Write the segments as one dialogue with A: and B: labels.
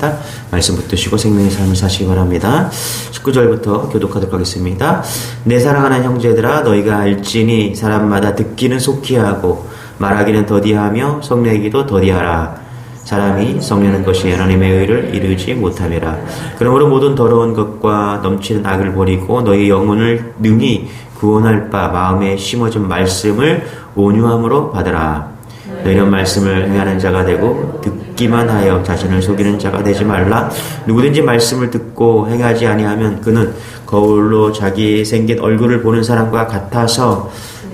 A: 있습니다. 말씀 붙드시고 생명의 삶을 사시기 바랍니다. 19절부터 교독하도록 하겠습니다. 내 사랑하는 형제들아 너희가 알지니 사람마다 듣기는 속히 하고 말하기는 더디하며 성내기도 더디하라. 사람이 성내는 것이 하나님의 의를 이루지 못함이라. 그러므로 모든 더러운 것과 넘치는 악을 버리고 너희 영혼을 능히 구원할 바 마음에 심어진 말씀을 온유함으로 받으라. 너희는 말씀을 행하는 자가 되고 듣기만 하여 자신을 속이는 자가 되지 말라. 누구든지 말씀을 듣고 행하지 아니하면 그는 거울로 자기 생긴 얼굴을 보는 사람과 같아서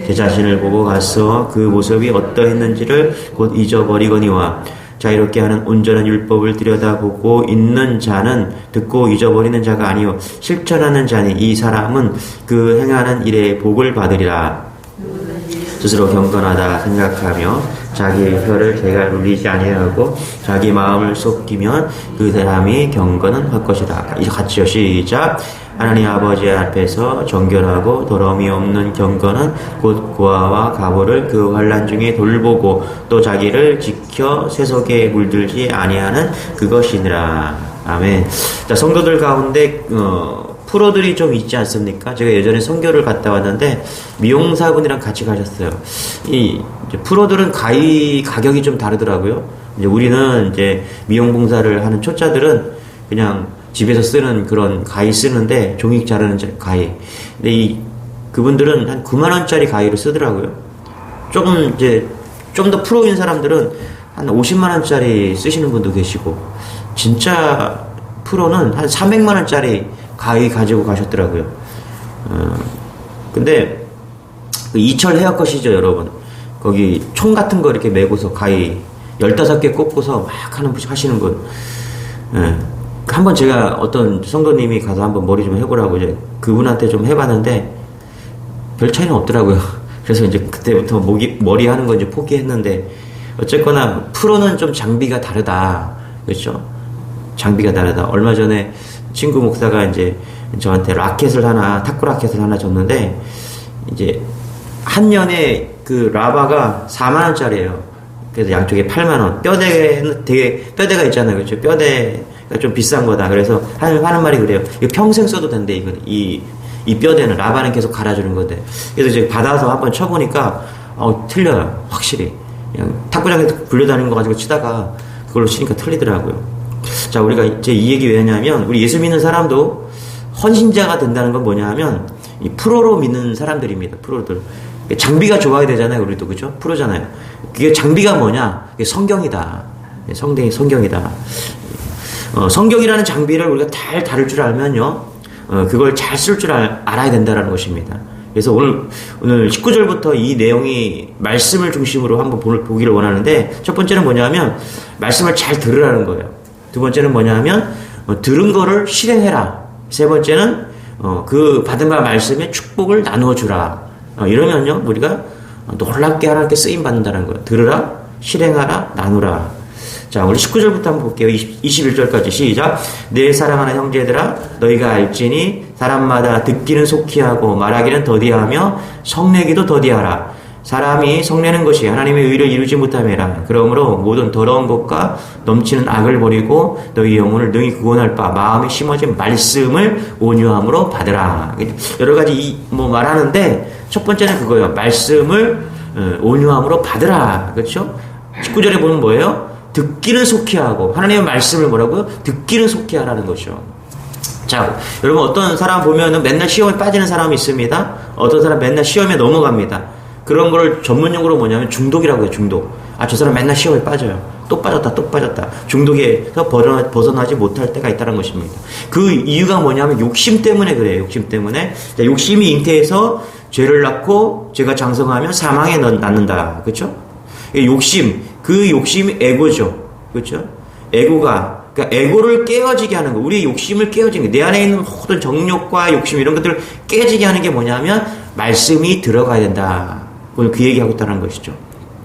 A: 제 자신을 보고 가서 그 모습이 어떠했는지를 곧 잊어버리거니와 자유롭게 하는 온전한 율법을 들여다보고 있는 자는 듣고 잊어버리는 자가 아니요 실천하는 자니 이 사람은 그 행하는 일에 복을 받으리라. 스스로 경건하다 생각하며 자기의 혀를 개가 눌리지 아니하고 자기 마음을 속이면 그 사람이 경건은 할 것이다. 이제 같이요. 시작. 하나님 아버지 앞에서 정결하고 더러움이 없는 경건은 곧 고아와 가보를 그 환난 중에 돌보고 또 자기를 지켜 세속에 물들지 아니하는 그것이니라. 아멘. 자, 성도들 가운데 프로들이 좀 있지 않습니까? 제가 예전에 선교를 갔다 왔는데 미용사분이랑 같이 가셨어요. 이 프로들은 가격이 좀 다르더라고요. 이제 우리는 이제 미용봉사를 하는 초짜들은 그냥 집에서 쓰는 그런 가위 쓰는데 종이 자르는 가위. 근데 그분들은 한 9만 원짜리 가위를 쓰더라고요. 조금 이제 좀 더 프로인 사람들은 한 50만 원짜리 쓰시는 분도 계시고 진짜 프로는 한 300만 원짜리 가위 가지고 가셨더라고요. 근데 그 이철 헤어컷이죠, 여러분. 거기 총 같은 거 이렇게 메고서 가위 15개 꽂고서 막 하시는 분. 한번 제가 어떤 성도님이 가서 한번 머리 좀 해보라고 이제 그분한테 좀 해봤는데 별 차이는 없더라고요. 그래서 이제 그때부터 머리 하는 거 이제 포기했는데 어쨌거나 프로는 좀 장비가 다르다. 그렇죠? 장비가 다르다. 얼마 전에 친구 목사가 이제 저한테 탁구 라켓을 하나 줬는데 이제 한 년에 그 라바가 4만 원짜리예요. 그래서 양쪽에 8만 원. 뼈대는 되게 뼈대가 있잖아요. 그렇죠? 뼈대가 좀 비싼 거다. 그래서 하는 말이 그래요. 이거 평생 써도 된대. 이거 이 뼈대는 라바는 계속 갈아주는 건데. 그래서 이제 받아서 한번 쳐보니까 틀려요. 확실히. 그냥 탁구장에서 굴려다니는 거 가지고 치다가 그걸로 치니까 틀리더라고요. 자, 우리가 이제 이 얘기 왜 하냐면 우리 예수 믿는 사람도 헌신자가 된다는 건 뭐냐 하면 이 프로로 믿는 사람들입니다. 프로들. 장비가 좋아야 되잖아요. 우리도. 그죠? 프로잖아요. 그게 장비가 뭐냐? 그게 성경이다. 성경이다. 성경이라는 장비를 우리가 잘 다룰 줄 알면요. 그걸 잘 쓸 줄 알아야 된다는 것입니다. 그래서 오늘 19절부터 이 내용이 말씀을 중심으로 한번 보기를 원하는데 첫 번째는 뭐냐면 말씀을 잘 들으라는 거예요. 두 번째는 뭐냐면 들은 거를 실행해라. 세 번째는 그 받은 바 말씀의 축복을 나누어 주라. 이러면요 우리가 놀랍게 하나님께 쓰임 받는다는 거예요. 들으라, 실행하라, 나누라. 자, 우리 19절부터 한번 볼게요. 21절까지 시작. 내 사랑하는 형제들아 너희가 알지니 사람마다 듣기는 속히 하고 말하기는 더디하며 성내기도 더디하라. 사람이 성내는 것이 하나님의 의를 이루지 못함이라. 그러므로 모든 더러운 것과 넘치는 악을 버리고 너희 영혼을 능히 구원할 바 마음에 심어진 말씀을 온유함으로 받으라. 여러 가지 말하는데 첫 번째는 그거예요. 말씀을 온유함으로 받으라. 그렇죠? 19절에 보면 뭐예요? 듣기는 속히 하고 하나님의 말씀을 뭐라고요? 듣기는 속히 하라는 거죠. 자, 여러분 어떤 사람 보면은 맨날 시험에 빠지는 사람이 있습니다. 어떤 사람 맨날 시험에 넘어갑니다. 그런 걸 전문용어로 뭐냐면 중독이라고 해요. 중독. 저 사람 맨날 시험에 빠져요. 또 빠졌다. 중독에서 벗어나지 못할 때가 있다는 것입니다. 그 이유가 뭐냐면 욕심 때문에 그래요. 욕심 때문에. 자, 욕심이 잉태해서 죄를 낳고 죄가 장성하면 사망에 낳는다. 그렇죠? 그 욕심이 에고죠. 그렇죠? 그러니까 에고를 깨어지게 하는 거. 우리의 욕심을 깨어지는 거. 내 안에 있는 모든 정욕과 욕심 이런 것들을 깨지게 하는 게 뭐냐면 말씀이 들어가야 된다. 오늘 그 얘기하고 있다는 것이죠.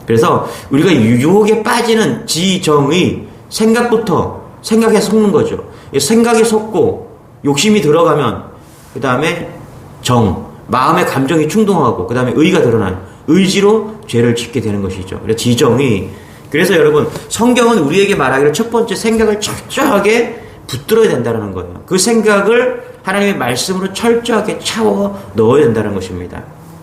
A: 그래서 우리가 유혹에 빠지는 지정의 생각에 속는 거죠. 생각에 속고 욕심이 들어가면 그 다음에 마음의 감정이 충동하고 그 다음에 의가 드러나요. 의지로 죄를 짓게 되는 것이죠. 그래서 지정이 그래서 여러분, 성경은 우리에게 말하기를 첫 번째 생각을 철저하게 붙들어야 된다는 거예요. 그 생각을 하나님의 말씀으로 철저하게 차워 넣어야 된다는 것입니다.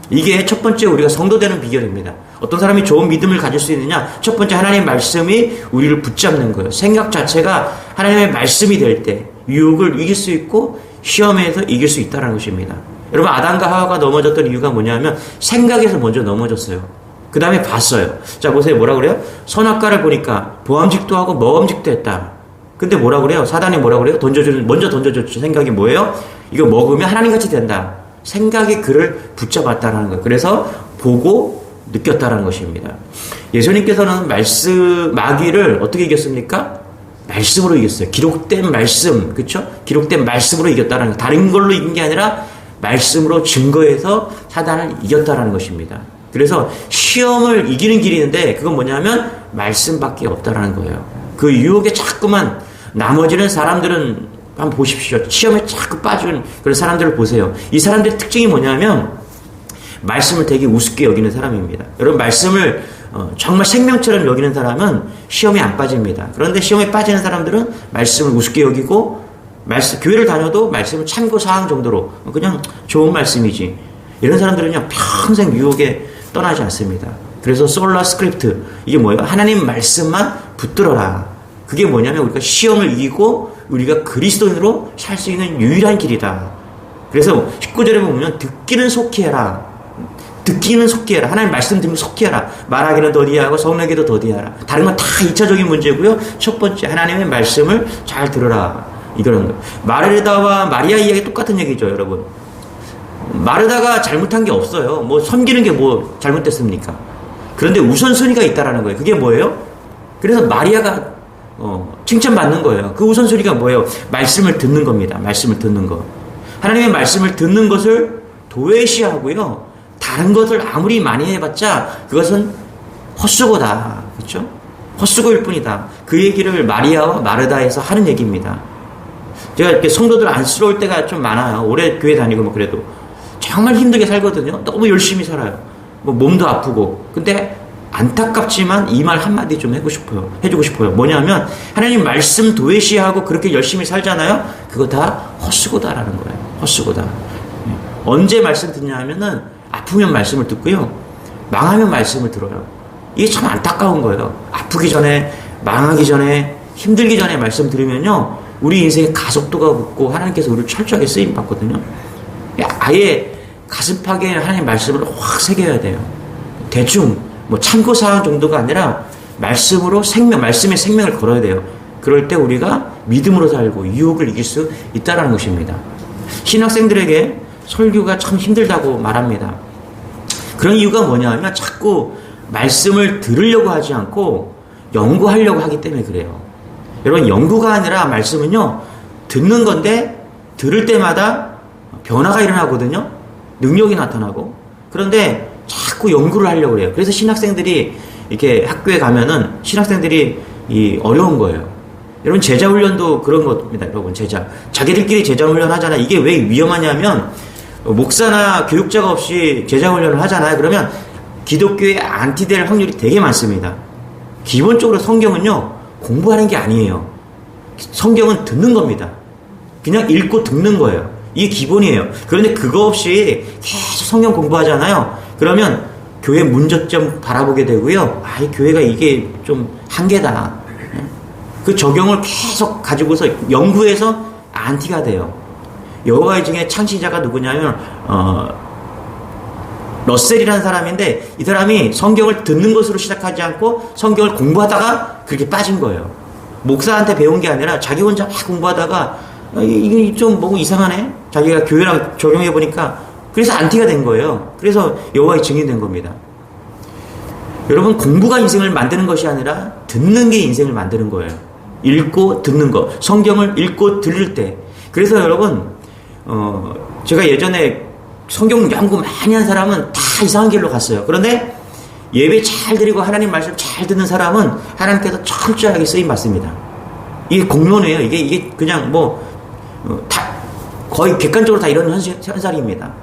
A: 이게 첫 번째 우리가 성도 되는 비결입니다. 어떤 사람이 좋은 믿음을 가질 수 있느냐? 첫 번째 하나님의 말씀이 우리를 붙잡는 거예요. 생각 자체가 하나님의 말씀이 될 때 유혹을 이길 수 있고 시험에서 이길 수 있다는 것입니다. 여러분, 아담과 하와가 넘어졌던 이유가 뭐냐면 생각에서 먼저 넘어졌어요. 그 다음에 봤어요. 자, 보세요. 뭐라 그래요? 선악과를 보니까 보암직도 하고 먹음직도 했다. 근데 뭐라 그래요? 사단이 뭐라 그래요? 먼저 던져줬죠. 생각이 뭐예요? 이거 먹으면 하나님같이 된다. 생각이 그를 붙잡았다는 거예요. 그래서 보고 느꼈다는 것입니다. 예수님께서는 마귀를 어떻게 이겼습니까? 말씀으로 이겼어요. 기록된 말씀, 그렇죠? 기록된 말씀으로 이겼다는 거. 다른 걸로 이긴 게 아니라 말씀으로 증거해서 사단을 이겼다는 것입니다. 그래서 시험을 이기는 길이 있는데 그건 뭐냐면 말씀밖에 없다라는 거예요. 그 유혹에 자꾸만 나머지는 사람들은 한번 보십시오. 시험에 자꾸 빠지는 그런 사람들을 보세요. 이 사람들의 특징이 뭐냐면 말씀을 되게 우습게 여기는 사람입니다. 여러분, 말씀을 정말 생명처럼 여기는 사람은 시험에 안 빠집니다. 그런데 시험에 빠지는 사람들은 말씀을 우습게 여기고 교회를 다녀도 말씀을 참고사항 정도로 그냥 좋은 말씀이지. 이런 사람들은요 평생 유혹에 떠나지 않습니다. 그래서 솔라 스크립트, 이게 뭐예요? 하나님 말씀만 붙들어라. 그게 뭐냐면 우리가 시험을 이기고 우리가 그리스도인으로 살 수 있는 유일한 길이다. 그래서 19절에 보면 듣기는 속히 해라. 듣기는 속히 해라. 하나님 말씀 듣는 속히 해라. 말하기는 더디하고 성내기도 더디하라. 다른 건 다 2차적인 문제고요. 첫 번째, 하나님의 말씀을 잘 들어라. 이거는 거예요. 마르다와 마리아 이야기 똑같은 얘기죠, 여러분. 마르다가 잘못한 게 없어요. 뭐 섬기는 게 뭐 잘못됐습니까? 그런데 우선순위가 있다라는 거예요. 그게 뭐예요? 그래서 마리아가 칭찬받는 거예요. 그 우선순위가 뭐예요? 말씀을 듣는 겁니다. 말씀을 듣는 거. 하나님의 말씀을 듣는 것을 도외시하고요. 다른 것을 아무리 많이 해봤자 그것은 헛수고다. 그렇죠? 헛수고일 뿐이다. 그 얘기를 마리아와 마르다에서 하는 얘기입니다. 제가 이렇게 성도들 안쓰러울 때가 좀 많아요. 오래 교회 다니고 뭐 그래도 정말 힘들게 살거든요. 너무 열심히 살아요. 뭐 몸도 아프고. 근데 안타깝지만 이 말 한마디 좀 해주고 싶어요. 뭐냐면 하나님 말씀 도외시하고 그렇게 열심히 살잖아요. 그거 다 헛수고다라는 거예요. 헛수고다. 언제 말씀 듣냐 하면은 아프면 말씀을 듣고요. 망하면 말씀을 들어요. 이게 참 안타까운 거예요. 아프기 전에, 망하기 전에, 힘들기 전에 말씀 들으면요. 우리 인생의 가속도가 붙고 하나님께서 우리를 철저하게 쓰임 받거든요. 아예 가슴팍에 하나님 말씀을 확 새겨야 돼요. 대충 뭐 참고사항 정도가 아니라 말씀으로 말씀의 생명을 걸어야 돼요. 그럴 때 우리가 믿음으로 살고 유혹을 이길 수 있다는 것입니다. 신학생들에게 설교가 참 힘들다고 말합니다. 그런 이유가 뭐냐 하면 자꾸 말씀을 들으려고 하지 않고 연구하려고 하기 때문에 그래요. 여러분, 연구가 아니라 말씀은요 듣는 건데 들을 때마다 변화가 일어나거든요. 능력이 나타나고. 그런데 자꾸 연구를 하려고 해요. 그래서 신학생들이 이렇게 학교에 가면은 신학생들이 어려운 거예요. 여러분, 제자훈련도 그런 겁니다. 여러분, 자기들끼리 제자훈련 하잖아요. 이게 왜 위험하냐면 목사나 교육자가 없이 제자훈련을 하잖아요. 그러면 기독교에 안티될 확률이 되게 많습니다. 기본적으로 성경은요 공부하는 게 아니에요. 성경은 듣는 겁니다. 그냥 읽고 듣는 거예요. 이게 기본이에요. 그런데 그거 없이 계속 성경 공부하잖아요. 그러면 교회 문제점 바라보게 되고요. 이 교회가 이게 좀 한계다. 그 적용을 계속 가지고서 연구해서 안티가 돼요. 여호와의 증인의 창시자가 누구냐면 러셀이라는 사람인데, 이 사람이 성경을 듣는 것으로 시작하지 않고 성경을 공부하다가 그렇게 빠진 거예요. 목사한테 배운 게 아니라 자기 혼자 막 공부하다가 이게 좀 뭐고 이상하네? 자기가 교회랑 적용해보니까 그래서 안티가 된 거예요. 그래서 여호와의 증인이 된 겁니다. 여러분, 공부가 인생을 만드는 것이 아니라 듣는 게 인생을 만드는 거예요. 읽고 듣는 거. 성경을 읽고 들을 때. 그래서 여러분, 제가 예전에 성경 연구 많이 한 사람은 다 이상한 길로 갔어요. 그런데 예배 잘 드리고 하나님 말씀 잘 듣는 사람은 하나님께서 철저하게 쓰임 받습니다. 이게 공론이에요. 이게 그냥 다 거의 객관적으로 다 이런 현상입니다.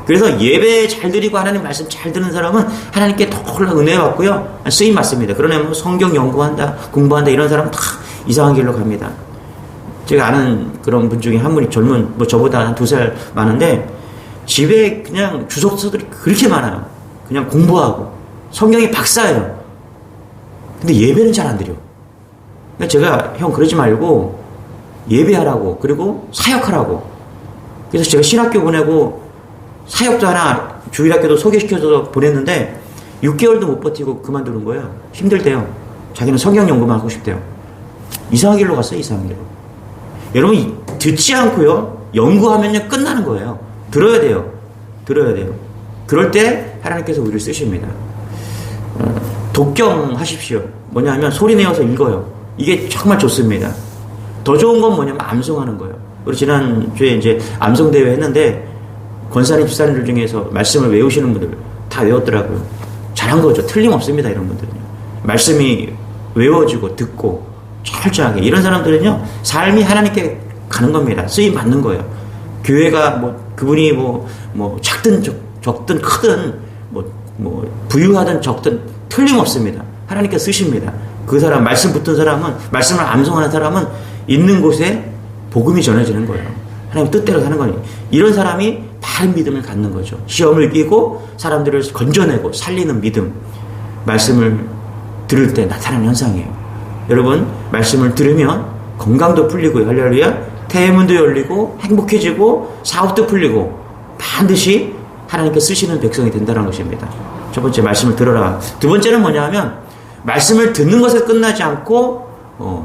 A: 그래서 예배 잘 드리고 하나님 말씀 잘 듣는 사람은 하나님께 더 은혜 받고요. 쓰임 받습니다. 그러나 뭐 성경 연구한다, 공부한다 이런 사람은 다 이상한 길로 갑니다. 제가 아는 그런 분 중에 한 분이 젊은, 뭐 저보다 한 2살 많은데 집에 그냥 주석서들이 그렇게 많아요. 그냥 공부하고 성경이 박사예요. 근데 예배는 잘 안 드려. 그러니까 제가 형 그러지 말고 예배하라고, 그리고 사역하라고. 그래서 제가 신학교 보내고 사역도 하나 주일학교도 소개시켜서 보냈는데 6개월도 못 버티고 그만두는 거예요. 힘들대요. 자기는 성경 연구만 하고 싶대요. 이상한 길로 갔어요. 이상한 길로. 여러분 듣지 않고요 연구하면요 끝나는 거예요. 들어야 돼요. 들어야 돼요. 그럴 때 하나님께서 우리를 쓰십니다. 독경 하십시오. 뭐냐면 소리 내어서 읽어요. 이게 정말 좋습니다. 더 좋은 건 뭐냐면 암송하는 거예요. 우리 지난주에 이제 암송대회 했는데 권사님, 집사님들 중에서 말씀을 외우시는 분들 다 외웠더라고요. 잘한 거죠. 틀림없습니다. 이런 분들은요. 말씀이 외워지고 듣고 철저하게. 이런 사람들은요, 삶이 하나님께 가는 겁니다. 쓰임 받는 거예요. 교회가 뭐, 그분이 작든 적든 크든, 부유하든 적든 틀림없습니다. 하나님께 쓰십니다. 그 사람, 말씀 붙은 사람은, 말씀을 암송하는 사람은 있는 곳에 복음이 전해지는 거예요. 하나님 뜻대로 사는 거니. 이런 사람이 바른 믿음을 갖는 거죠. 시험을 이기고 사람들을 건져내고 살리는 믿음. 말씀을 들을 때 나타나는 현상이에요. 여러분, 말씀을 들으면 건강도 풀리고요. 할렐루야. 태문도 열리고 행복해지고 사업도 풀리고 반드시 하나님께 쓰시는 백성이 된다는 것입니다. 첫 번째, 말씀을 들어라. 두 번째는 뭐냐 하면 말씀을 듣는 것에 끝나지 않고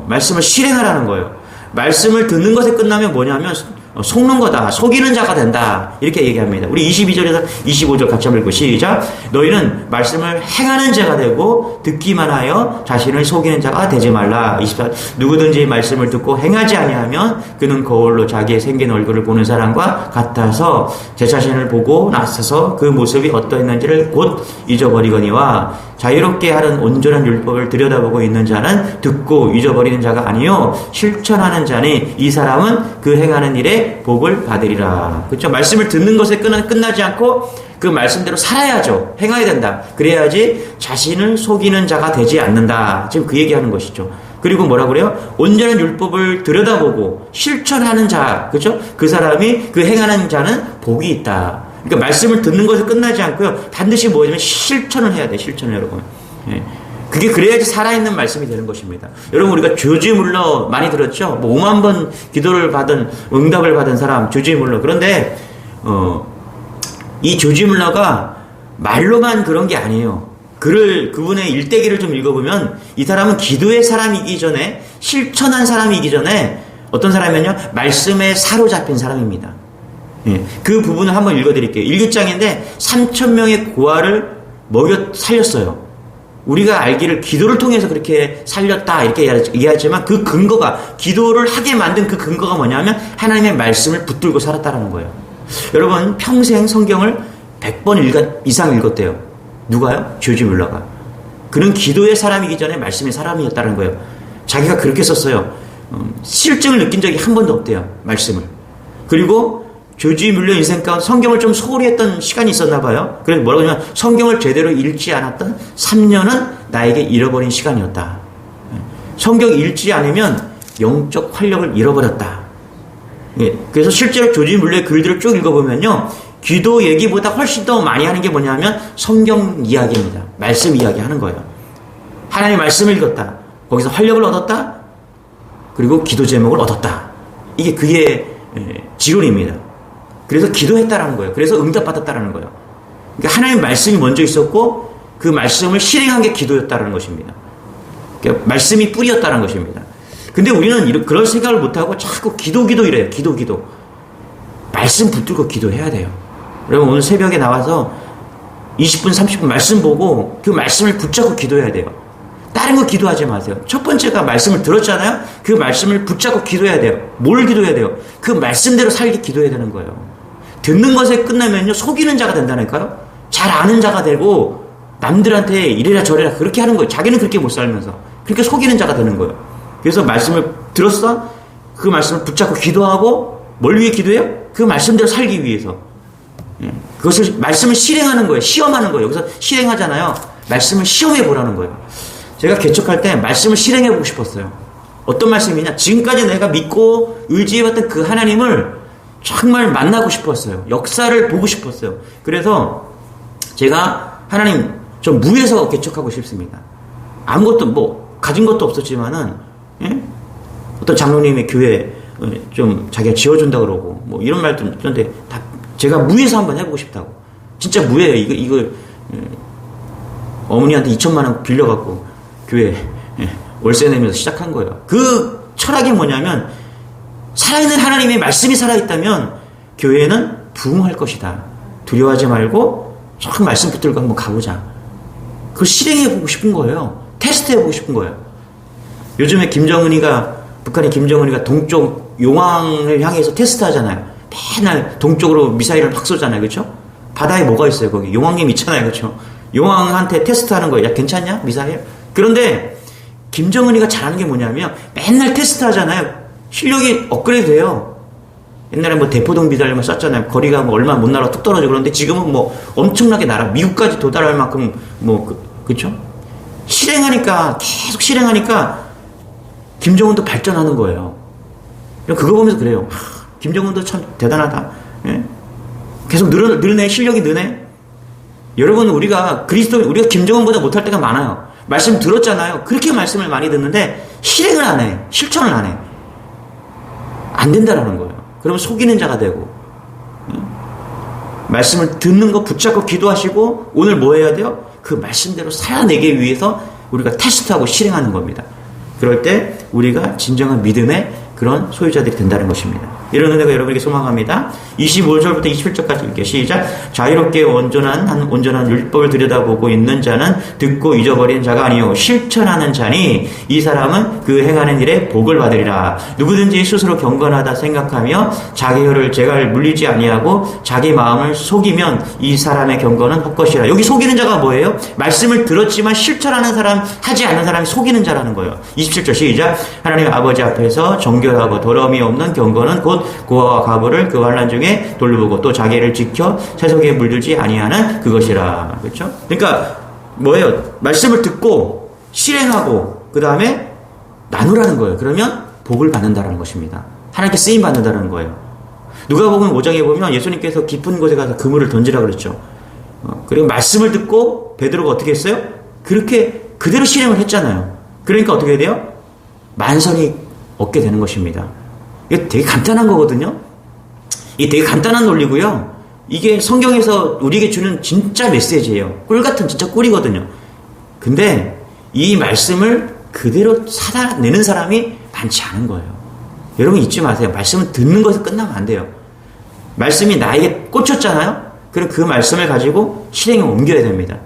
A: 말씀을 실행하라는 거예요. 말씀을 듣는 것에 끝나면 뭐냐면 속는 거다. 속이는 자가 된다. 이렇게 얘기합니다. 우리 22절에서 25절 같이 한번 읽고 시작. 너희는 말씀을 행하는 자가 되고 듣기만 하여 자신을 속이는 자가 되지 말라. 24. 누구든지 말씀을 듣고 행하지 아니하면 그는 거울로 자기의 생긴 얼굴을 보는 사람과 같아서 제 자신을 보고 나서서 그 모습이 어떠했는지를 곧 잊어버리거니와 자유롭게 하는 온전한 율법을 들여다보고 있는 자는 듣고 잊어버리는 자가 아니요 실천하는 자니 이 사람은 그 행하는 일에 복을 받으리라. 그렇죠? 말씀을 듣는 것에 끝나지 않고 그 말씀대로 살아야죠. 행해야 된다. 그래야지 자신을 속이는 자가 되지 않는다. 지금 그 얘기하는 것이죠. 그리고 뭐라 그래요? 온전한 율법을 들여다보고 실천하는 자, 그렇죠? 그 사람이 그 행하는 자는 복이 있다. 그러니까 말씀을 듣는 것에 끝나지 않고요. 반드시 뭐냐면 실천을 해야 돼. 실천을 여러분. 예. 그게 그래야지 살아있는 말씀이 되는 것입니다. 여러분 우리가 조지 물러 많이 들었죠? 5만 번 기도를 받은 응답을 받은 사람 조지 물러. 그런데 이 조지 물러가 말로만 그런 게 아니에요. 그분의 일대기를 좀 읽어보면 이 사람은 기도의 사람이기 전에 실천한 사람이기 전에 어떤 사람이면요 말씀에 사로잡힌 사람입니다. 예, 그 부분을 한번 읽어드릴게요. 1장인데 3,000명의 고아를 살렸어요. 우리가 알기를 기도를 통해서 그렇게 살렸다 이렇게 이야기하지만 그 근거가 기도를 하게 만든 그 근거가 뭐냐면 하나님의 말씀을 붙들고 살았다는 거예요. 여러분 평생 성경을 100번 이상 읽었대요. 누가요? 조지 물러가. 그는 기도의 사람이기 전에 말씀의 사람이었다는 거예요. 자기가 그렇게 썼어요. 실증을 느낀 적이 한 번도 없대요. 말씀을. 그리고 조지 물러 인생 가운데 성경을 좀 소홀히 했던 시간이 있었나 봐요. 그래서 뭐라고 하냐면 성경을 제대로 읽지 않았던 3년은 나에게 잃어버린 시간이었다. 성경 읽지 않으면 영적 활력을 잃어버렸다. 예, 그래서 실제로 조지 물러의 글들을 쭉 읽어보면요. 기도 얘기보다 훨씬 더 많이 하는 게 뭐냐면 성경 이야기입니다. 말씀 이야기 하는 거예요. 하나님의 말씀을 읽었다. 거기서 활력을 얻었다. 그리고 기도 제목을 얻었다. 이게 그의 지론입니다. 그래서 기도했다라는 거예요. 그래서 응답받았다라는 거예요. 그러니까 하나님의 말씀이 먼저 있었고 그 말씀을 실행한 게 기도였다라는 것입니다. 그러니까 말씀이 뿌리였다는 것입니다. 근데 우리는 그런 생각을 못하고 자꾸 기도 이래요. 기도. 말씀 붙들고 기도해야 돼요. 여러분 오늘 새벽에 나와서 20분 30분 말씀 보고 그 말씀을 붙잡고 기도해야 돼요. 다른 거 기도하지 마세요. 첫 번째가 말씀을 들었잖아요. 그 말씀을 붙잡고 기도해야 돼요. 뭘 기도해야 돼요? 그 말씀대로 살게 기도해야 되는 거예요. 듣는 것에 끝나면요 속이는 자가 된다니까요. 잘 아는 자가 되고 남들한테 이래라 저래라 그렇게 하는 거예요. 자기는 그렇게 못 살면서 그렇게 속이는 자가 되는 거예요. 그래서 말씀을 들었어? 그 말씀을 붙잡고 기도하고 뭘 위해 기도해요? 그 말씀대로 살기 위해서. 그것을 말씀을 실행하는 거예요. 시험하는 거예요. 여기서 실행하잖아요. 말씀을 시험해 보라는 거예요. 제가 개척할 때 말씀을 실행해 보고 싶었어요. 어떤 말씀이냐? 지금까지 내가 믿고 의지해왔던 그 하나님을 정말 만나고 싶었어요. 역사를 보고 싶었어요. 그래서 제가 하나님 좀 무에서 개척하고 싶습니다. 아무것도 뭐 가진 것도 없었지만은 어떤 장로님의 교회 좀 자기가 지어준다 그러고 뭐 이런 말도 있던데 다 제가 무에서 한번 해보고 싶다고. 진짜 무예요. 이거 어머니한테 2천만 원 빌려갖고 교회 월세 내면서 시작한 거예요. 그 철학이 뭐냐면 살아있는 하나님의 말씀이 살아있다면 교회는 부흥할 것이다. 두려워하지 말고 쫙 말씀 붙들고 한번 가보자. 그걸 실행해보고 싶은 거예요. 테스트해보고 싶은 거예요. 요즘에 북한의 김정은이가 동쪽 용왕을 향해서 테스트하잖아요. 맨날 동쪽으로 미사일을 막 쏘잖아요. 그렇죠? 바다에 뭐가 있어요? 거기 용왕님 있잖아요. 그렇죠? 용왕한테 테스트하는 거예요. 야, 괜찮냐? 미사일? 그런데 김정은이가 잘하는 게 뭐냐면 맨날 테스트하잖아요. 실력이 업그레이드 돼요. 옛날에 뭐 대포동 미사일만 쐈잖아요. 거리가 뭐 얼마 못 날아 뚝 떨어지고. 그런데 지금은 뭐 엄청나게 날아 미국까지 도달할 만큼 그렇죠? 실행하니까 계속 실행하니까 김정은도 발전하는 거예요. 그거 보면서 그래요. 김정은도 참 대단하다. 예? 계속 늘네. 실력이 느네. 여러분, 우리가 김정은보다 못할 때가 많아요. 말씀 들었잖아요. 그렇게 말씀을 많이 듣는데 실행을 안 해. 실천을 안 해. 안 된다라는 거예요. 그러면 속이는 자가 되고, 말씀을 듣는 거 붙잡고 기도하시고 오늘 뭐 해야 돼요? 그 말씀대로 살아내기 위해서 우리가 테스트하고 실행하는 겁니다. 그럴 때 우리가 진정한 믿음의 그런 소유자들이 된다는 것입니다. 이런 은혜가 여러분에게 소망합니다. 25절부터 27절까지 읽게요. 시작. 자유롭게 온전한 율법을 들여다보고 있는 자는 듣고 잊어버린 자가 아니요 실천하는 자니 이 사람은 그 행하는 일에 복을 받으리라. 누구든지 스스로 경건하다 생각하며 자기 혀를 재갈 물리지 아니하고 자기 마음을 속이면 이 사람의 경건은 헛것이라. 여기 속이는 자가 뭐예요? 말씀을 들었지만 실천하는 사람, 하지 않는 사람이 속이는 자라는 거예요. 27절 시작. 하나님 아버지 앞에서 정결하고 더러움이 없는 경건은 곧 고아와 과부를 그 환난 중에 돌보고 또 자기를 지켜 세속에 물들지 아니하는 그것이라. 그렇죠? 그러니까 뭐예요? 말씀을 듣고 실행하고 그 다음에 나누라는 거예요. 그러면 복을 받는다는 것입니다. 하나님께 쓰임 받는다는 거예요. 누가복음 5장에 보면 예수님께서 깊은 곳에 가서 그물을 던지라고 그랬죠. 그리고 말씀을 듣고 베드로가 어떻게 했어요? 그렇게 그대로 실행을 했잖아요. 그러니까 어떻게 돼요? 만선이 얻게 되는 것입니다. 이게 되게 간단한 거거든요. 이게 되게 간단한 논리고요. 이게 성경에서 우리에게 주는 진짜 메시지예요. 꿀 같은 진짜 꿀이거든요. 근데 이 말씀을 그대로 살아내는 사람이 많지 않은 거예요. 여러분 잊지 마세요. 말씀은 듣는 것에서 끝나면 안 돼요. 말씀이 나에게 꽂혔잖아요. 그럼 그 말씀을 가지고 실행에 옮겨야 됩니다.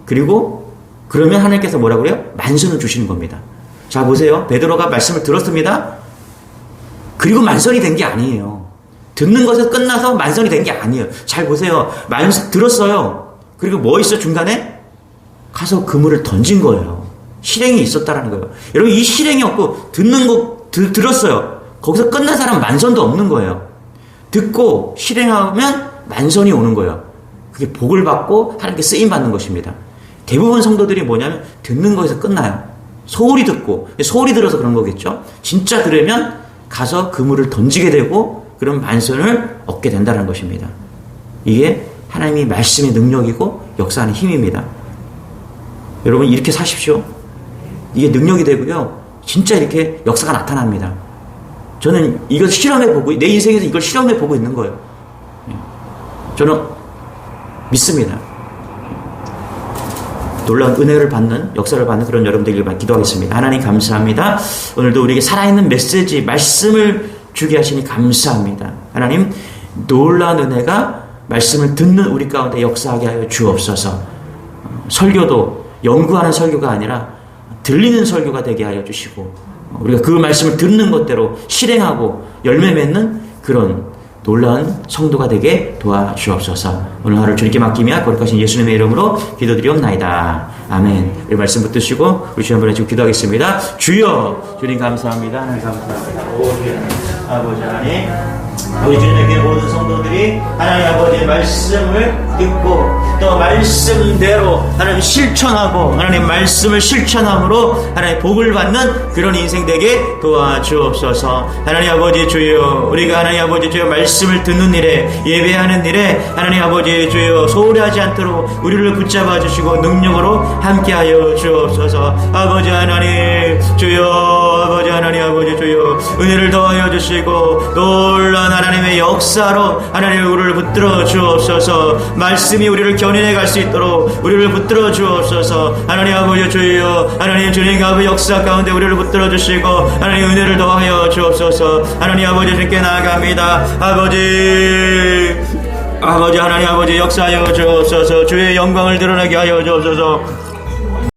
A: 그리고 그러면 하나님께서 뭐라고 그래요? 만선을 주시는 겁니다. 자 보세요. 베드로가 말씀을 들었습니다. 그리고 만선이 된 게 아니에요. 듣는 것에 끝나서 만선이 된 게 아니에요. 잘 보세요. 들었어요. 그리고 뭐 있어 중간에? 가서 그물을 던진 거예요. 실행이 있었다라는 거예요. 여러분 이 실행이 없고 듣는 거 들었어요. 거기서 끝난 사람은 만선도 없는 거예요. 듣고 실행하면 만선이 오는 거예요. 그게 복을 받고 하나님께 쓰임 받는 것입니다. 대부분 성도들이 뭐냐면 듣는 거에서 끝나요. 소홀히 듣고 소홀히 들어서 그런 거겠죠. 진짜 들으면 가서 그물을 던지게 되고 그런 만선을 얻게 된다는 것입니다. 이게 하나님의 말씀의 능력이고 역사하는 힘입니다. 여러분 이렇게 사십시오. 이게 능력이 되고요. 진짜 이렇게 역사가 나타납니다. 저는 이걸 실험해보고 내 인생에서 이걸 실험해보고 있는 거예요. 저는 믿습니다. 놀라운 은혜를 받는 역사를 받는 그런 여러분들에게 기도하겠습니다. 하나님 감사합니다. 오늘도 우리에게 살아있는 메시지 말씀을 주게 하시니 감사합니다. 하나님 놀라운 은혜가 말씀을 듣는 우리 가운데 역사하게 하여 주옵소서. 설교도 연구하는 설교가 아니라 들리는 설교가 되게 하여 주시고 우리가 그 말씀을 듣는 것대로 실행하고 열매 맺는 그런 놀라운 성도가 되게 도와주옵소서. 오늘 하루를 주님께 맡기며 거룩하신 예수님의 이름으로 기도드리옵나이다. 아멘. 이 말씀 붙드시고 우리 주님 한번 해주고 기도하겠습니다. 주여 주님 감사합니다. 하나님 감사합니다. 오 주님 아버지 하나님
B: 우리 주님의 교회 모든 성도들이 하나님 아버지의 말씀을 듣고 또 말씀대로 하나님 실천하고 하나님 말씀을 실천함으로 하나님 복을 받는 그런 인생 되게 도와주옵소서. 하나님 아버지 주여, 우리가 하나님 아버지 주여 말씀을 듣는 일에, 예배하는 일에 하나님 아버지 주여 소홀히 하지 않도록 우리를 붙잡아 주시고 능력으로 함께하여 주옵소서. 아버지 하나님 주여, 아버지 하나님 아버지 주여 은혜를 더하여 주시고 놀라운 하나님의 역사로 하나님 우리를 붙들어 주옵소서. 말씀이 우리를 견인해 갈 수 있도록 우리를 붙들어 주옵소서. 하나님 아버지 주여, 하나님 주님의 그 역사 가운데 우리를 붙들어 주시고 하나님 은혜를 더하여 주옵소서. 하나님 아버지 주님께 나아갑니다. 아버지 하나님 아버지 역사하여 주옵소서. 주의 영광을 드러나게 하여 주옵소서.